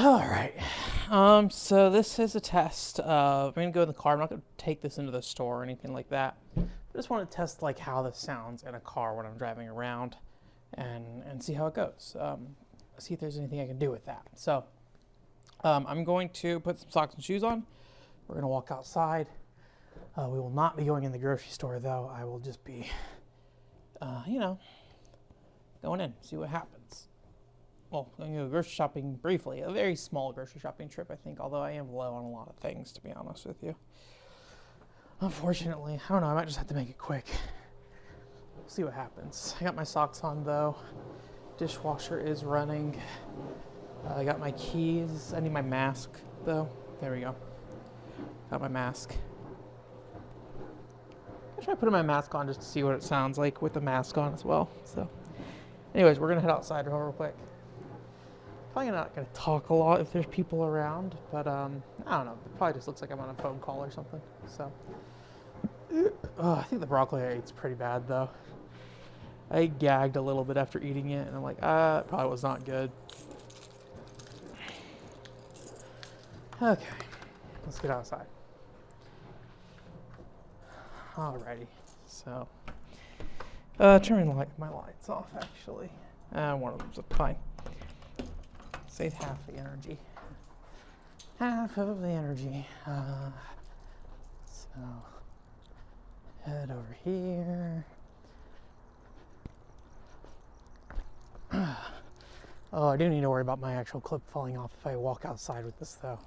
All right. So this is a test. I'm gonna go in the car. I'm not gonna take this into the store or anything like that. I just want to test like how this sounds in a car when I'm driving around, and see how it goes. See if there's anything I can do with that. So I'm going to put some socks and shoes on. We're gonna walk outside. We will not be going in the grocery store though. I will just be, going in, see what happens. Well, I'm going to go grocery shopping briefly. A very small grocery shopping trip, I think, although I am low on a lot of things, to be honest with you. Unfortunately, I don't know, I might just have to make it quick. We'll see what happens. I got my socks on, though. Dishwasher is running. I got my keys. I need my mask, though. There we go. Got my mask. I try putting my mask on just to see what it sounds like with the mask on as well. So, anyways, we're going to head outside real quick. Probably not going to talk a lot if there's people around, but I don't know. It probably just looks like I'm on a phone call or something. So, I think the broccoli I ate's pretty bad though. I gagged a little bit after eating it, and I'm like, it probably was not good. Okay, let's get outside. Alrighty, so turning my lights off actually. One of them's fine. Save half the energy. Half of the energy. So head over here. Oh, I do need to worry about my actual clip falling off if I walk outside with this though.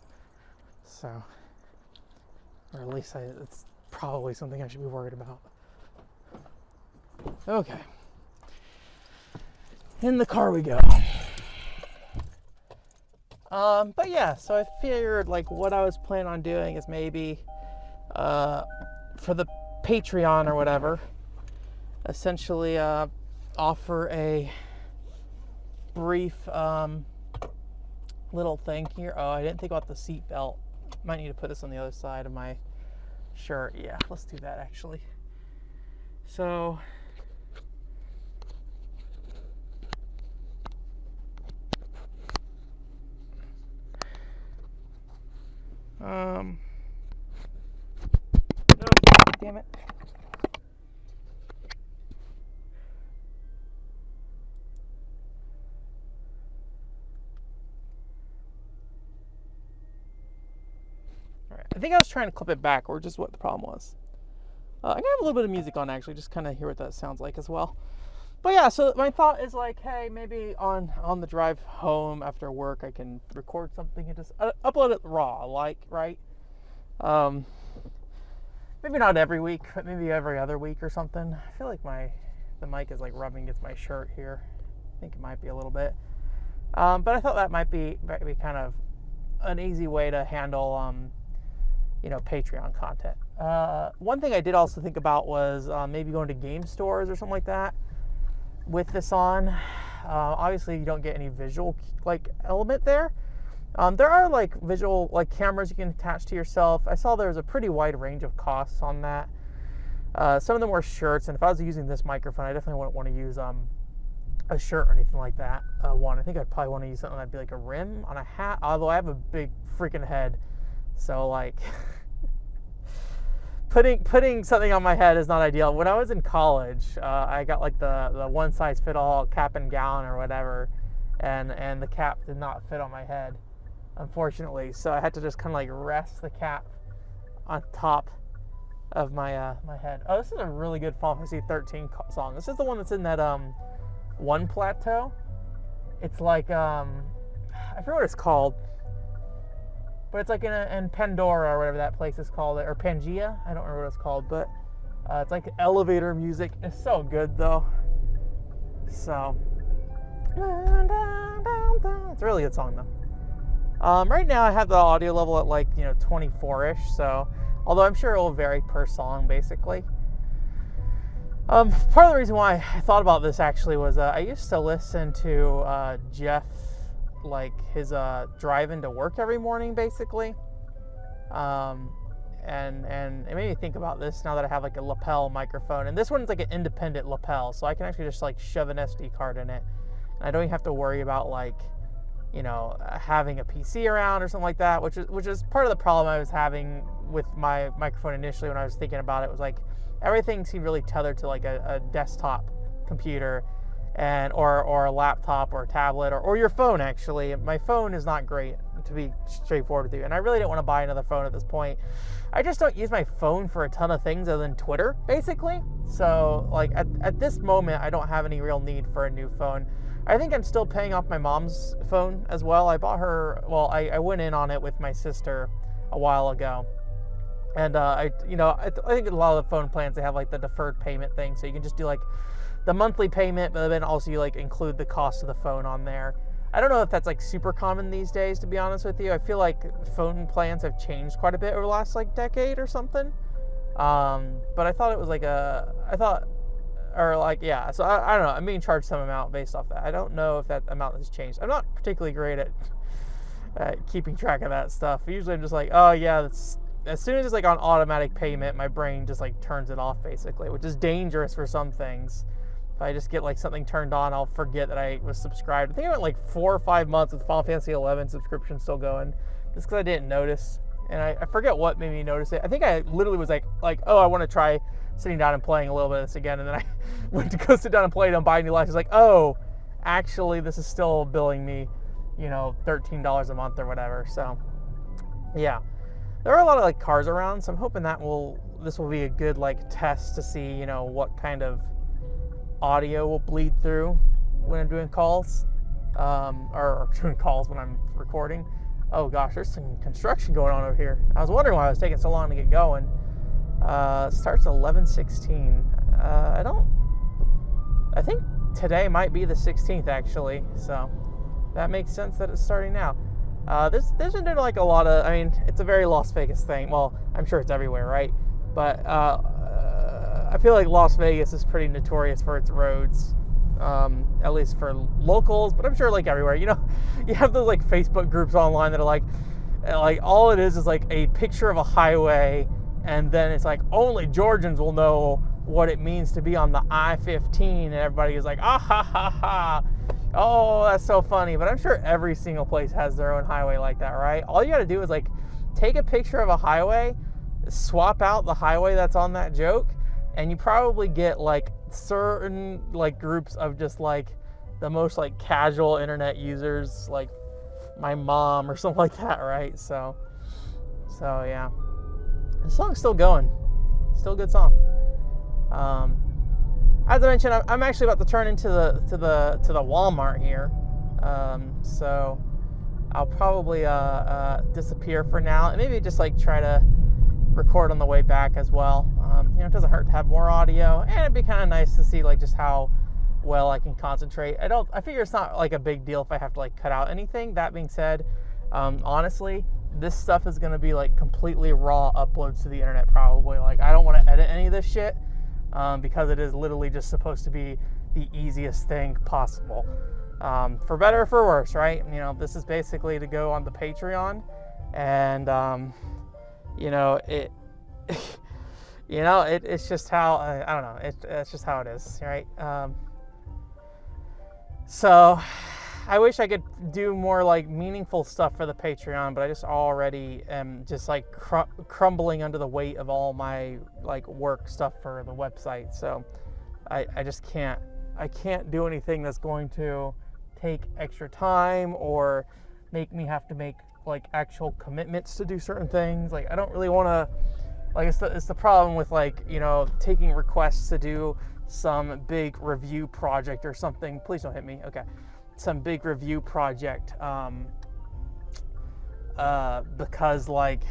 So, or at least it's probably something I should be worried about. Okay. In the car we go. But yeah, so I figured like what I was planning on doing is maybe for the Patreon or whatever, essentially offer a brief little thing here. Oh, I didn't think about the seat belt. Might need to put this on the other side of my shirt. Yeah, let's do that actually. So no, damn it. All right, I think I was trying to clip it back, or just what the problem was. I'm gonna have a little bit of music on actually, just kind of hear what that sounds like as well. But yeah, so my thought is like, hey, maybe on the drive home after work, I can record something and just upload it raw, like, right? Maybe not every week, but maybe every other week or something. I feel like the mic is like rubbing against my shirt here. I think it might be a little bit. But I thought that might be kind of an easy way to handle, Patreon content. One thing I did also think about was maybe going to game stores or something like that with this on. Obviously you don't get any visual like element there. There are like visual like cameras you can attach to yourself. I saw there's a pretty wide range of costs on that. Some of them were shirts, and if I was using this microphone, I definitely wouldn't want to use a shirt or anything like that. I think I'd probably want to use something that'd be like a rim on a hat, although I have a big freaking head, so like putting something on my head is not ideal. When I was in college, I got like the one size fit all cap and gown or whatever, and the cap did not fit on my head, unfortunately. So I had to just kind of like rest the cap on top of my my head. Oh, this is a really good Final Fantasy 13 song. This is the one that's in that one plateau. It's like I forget what it's called. But it's like in Pandora or whatever that place is called, or Pangea. I don't remember what it's called, but it's like elevator music. It's so good though. So it's a really good song though. Right now I have the audio level at like 24-ish. So although I'm sure it will vary per song basically. Part of the reason why I thought about this actually was I used to listen to Jeff, like his drive into work every morning basically, and it made me think about this now that I have like a lapel microphone, and this one's like an independent lapel, so I can actually just like shove an SD card in it, and I don't even have to worry about like having a PC around or something like that, which is part of the problem I was having with my microphone initially when I was thinking about it. Was like everything seemed really tethered to like a desktop computer or a laptop or a tablet or your phone. Actually, my phone is not great, to be straightforward with you, and I really didn't want to buy another phone at this point. I just don't use my phone for a ton of things other than Twitter, basically. So like at this moment, I don't have any real need for a new phone. I think I'm still paying off my mom's phone as well. I bought her, I went in on it with my sister a while ago. And I think a lot of the phone plans, they have like the deferred payment thing. So you can just do like the monthly payment, but then also you like include the cost of the phone on there. I don't know if that's like super common these days, to be honest with you. I feel like phone plans have changed quite a bit over the last like decade or something. But I thought it was like so I don't know. I'm being charged some amount based off that. I don't know if that amount has changed. I'm not particularly great at keeping track of that stuff. Usually I'm just like, oh yeah, as soon as it's like on automatic payment, my brain just like turns it off basically, which is dangerous for some things. If I just get like something turned on, I'll forget that I was subscribed. I think I went like 4 or 5 months with Final Fantasy 11 subscription still going, just because I didn't notice. And I forget what made me notice it. I think I literally was like, oh, I want to try sitting down and playing a little bit of this again. And then I went to go sit down and play it and buy a new license. Like, oh, actually, this is still billing me, $13 a month or whatever. So, yeah. There are a lot of like cars around, so I'm hoping this will be a good like test to see, what kind of audio will bleed through when I'm doing calls, or doing calls when I'm recording. Oh gosh, there's some construction going on over here. I was wondering why it was taking so long to get going. It starts 11:16. I think today might be the 16th actually, so that makes sense that it's starting now. There's been like a lot of, it's a very Las Vegas thing. Well, I'm sure it's everywhere, right? But I feel like Las Vegas is pretty notorious for its roads. At least for locals, but I'm sure like everywhere, you have those like Facebook groups online that are like all it is like a picture of a highway, and then it's like only Georgians will know what it means to be on the I-15, and everybody is like, ah ha ha ha, oh that's so funny. But I'm sure every single place has their own highway like that, right? All you got to do is like take a picture of a highway, swap out the highway that's on that joke, and you probably get like certain like groups of just like the most like casual internet users, like my mom or something like that, right? So yeah, the song's still going, still a good song. As I mentioned, I'm actually about to turn into the Walmart here, so I'll probably disappear for now and maybe just like try to record on the way back as well. It doesn't hurt to have more audio, and it'd be kind of nice to see like just how well I can concentrate. I figure it's not like a big deal if I have to like cut out anything. That being said, honestly, this stuff is going to be like completely raw uploads to the internet probably. Like I don't want to edit any of this shit, because it is literally just supposed to be the easiest thing possible, for better or for worse, right? This is basically to go on the Patreon, and it's just how, I don't know, it's just how it is, right? So I wish I could do more like meaningful stuff for the Patreon, but I just already am just like crumbling under the weight of all my like work stuff for the website. So I just can't do anything that's going to take extra time or make me have to make like actual commitments to do certain things. Like I don't really want to, like it's the problem with like, taking requests to do some big review project or something. Please don't hit me. Okay. Some big review project, because like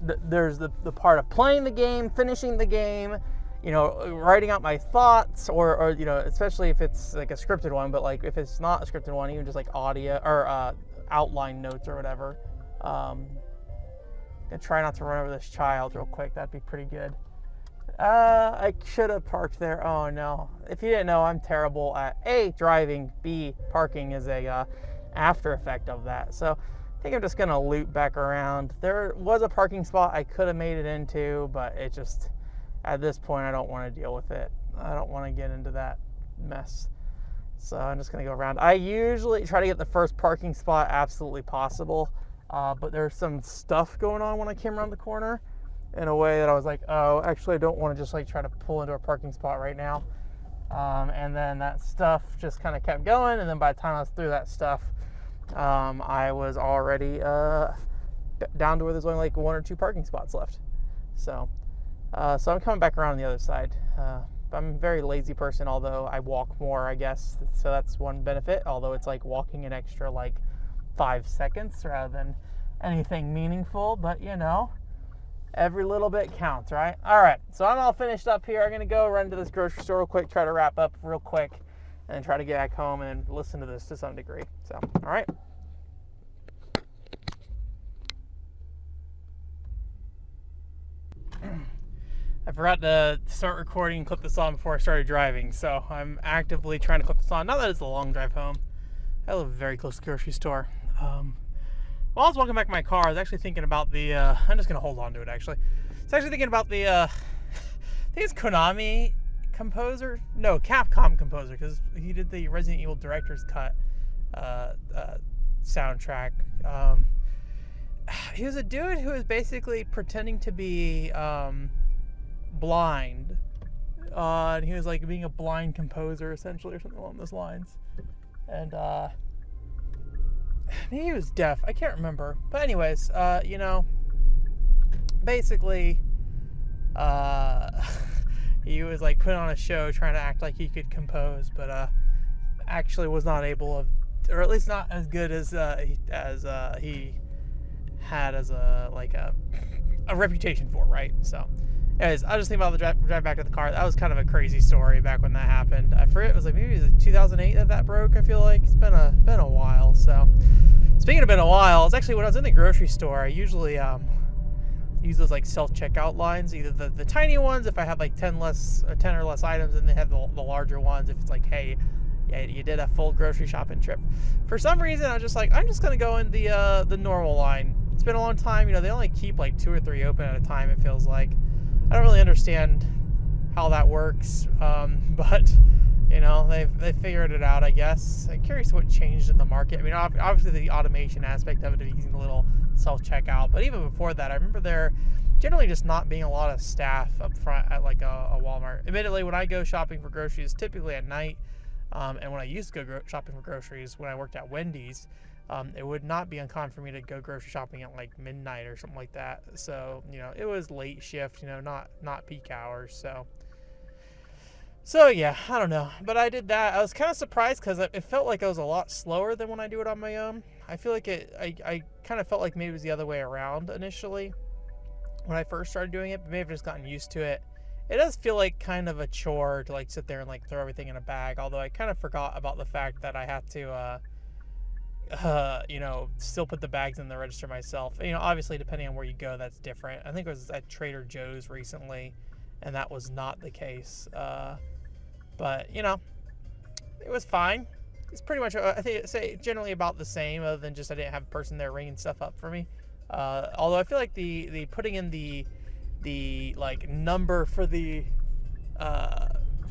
there's the part of playing the game, finishing the game, writing out my thoughts, or especially if it's like a scripted one, but like if it's not a scripted one, even just like audio or outline notes or whatever. I'm gonna try not to run over this child real quick. That'd be pretty good. I should have parked there. Oh no. If you didn't know, I'm terrible at A, driving, B, parking is a after effect of that. So I think I'm just gonna loop back around. There was a parking spot I could have made it into, but it just, at this point, I don't want to deal with it. I don't want to get into that mess. So I'm just going to go around. I usually try to get the first parking spot absolutely possible, but there's some stuff going on when I came around the corner in a way that I was like, oh, actually I don't want to just like try to pull into a parking spot right now. And then that stuff just kind of kept going, and then by the time I was through that stuff, I was already down to where there's only like 1 or 2 parking spots left. So I'm coming back around on the other side. I'm a very lazy person, although I walk more, I guess. So that's one benefit, although it's like walking an extra like 5 seconds rather than anything meaningful. But you know, every little bit counts, right? All right, so I'm all finished up here. I'm going to go run to this grocery store real quick, try to wrap up real quick, and then try to get back home and listen to this to some degree. So, all right. I forgot to start recording and clip this on before I started driving, so I'm actively trying to clip this on. Not that it's a long drive home. I live very close to the grocery store. While I was walking back to my car, I was actually thinking about the, I'm just going to hold on to it, actually. I was actually thinking about the, I think it's Konami composer? No, Capcom composer, because he did the Resident Evil Director's Cut soundtrack. He was a dude who was basically pretending to be blind. And he was like being a blind composer, essentially, or something along those lines. And, maybe he was deaf. I can't remember. But anyways, you know, basically, he was like put on a show trying to act like he could compose, but actually was not able to, or at least not as good as he had as a reputation for, right? So anyways, I just think about the drive back to the car. That was kind of a crazy story back when that happened. I forget, it was like maybe it was like 2008 that broke. I feel like it's been a while. So speaking of been a while, it's actually when I was in the grocery store, I usually use those like self-checkout lines, either the tiny ones if I have like 10 or less items, and they have the larger ones if it's like, hey, yeah, you did a full grocery shopping trip. For some reason, I was just like, I'm just gonna go in the normal line. It's been a long time, you know, they only keep like 2 or 3 open at a time, it feels like. I don't really understand how that works, but you know, they figured it out, I guess. I'm curious what changed in the market. I mean, obviously the automation aspect of it, using a little self-checkout, but even before that, I remember there generally just not being a lot of staff up front at like a Walmart. Admittedly, when I go shopping for groceries, typically at night, and when I used to go shopping for groceries when I worked at Wendy's, it would not be uncommon for me to go grocery shopping at like midnight or something like that. So, you know, it was late shift, you know, not peak hours. So yeah, I don't know. But I did that. I was kind of surprised because it felt like I was a lot slower than when I do it on my own. I feel like I kind of felt like maybe it was the other way around initially when I first started doing it, but maybe I've just gotten used to it. It does feel like kind of a chore to like sit there and like throw everything in a bag, although I kind of forgot about the fact that I had to you know, still put the bags in the register myself. You know, obviously depending on where you go, that's different. I think it was at Trader Joe's recently, and that was not the case. But you know, it was fine. It's pretty much, I think, say generally about the same, other than just I didn't have a person there ringing stuff up for me. Although I feel like the putting in the like number for the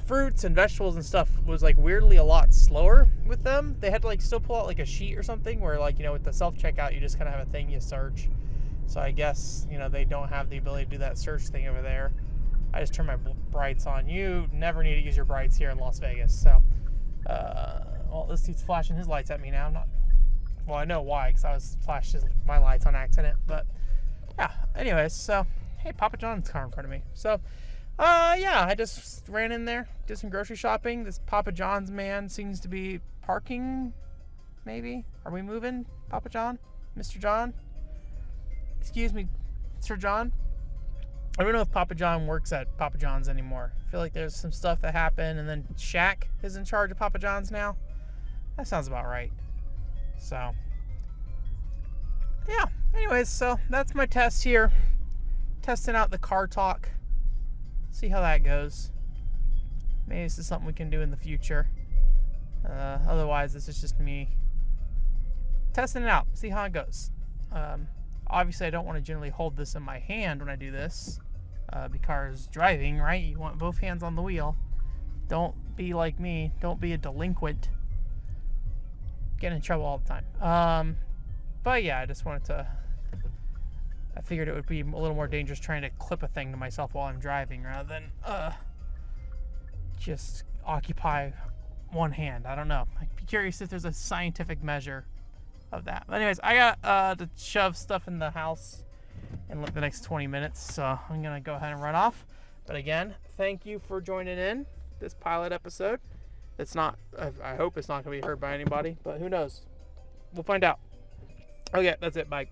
fruits and vegetables and stuff was like weirdly a lot slower with them. They had to like still pull out like a sheet or something where, like, you know, with the self-checkout you just kind of have a thing you search. So I guess, you know, they don't have the ability to do that search thing over there. I just turned my brights on. You never need to use your brights here in Las Vegas. So well, this dude's flashing his lights at me now. Well, I know why, because I was flashed my lights on accident. But yeah, anyways, so hey, Papa John's car in front of me. So yeah, I just ran in there, did some grocery shopping. This Papa John's man seems to be parking, maybe. Are we moving, Papa John? Mr. John? Excuse me, Sir John? I don't know if Papa John works at Papa John's anymore. I feel like there's some stuff that happened, and then Shaq is in charge of Papa John's now. That sounds about right. So, yeah. Anyways, so that's my test here. Testing out the car talk. See how that goes. Maybe this is something we can do in the future. Otherwise, this is just me testing it out. See how it goes. Obviously, I don't want to generally hold this in my hand when I do this. Because driving, right? You want both hands on the wheel. Don't be like me. Don't be a delinquent. Getting in trouble all the time. But yeah, I figured it would be a little more dangerous trying to clip a thing to myself while I'm driving rather than just occupy one hand. I don't know. I'd be curious if there's a scientific measure of that. But anyways, I got to shove stuff in the house in like the next 20 minutes, so I'm gonna go ahead and run off. But again, thank you for joining in this pilot episode. It's not, I hope it's not gonna be heard by anybody, but who knows? We'll find out. Okay, that's it. Bye.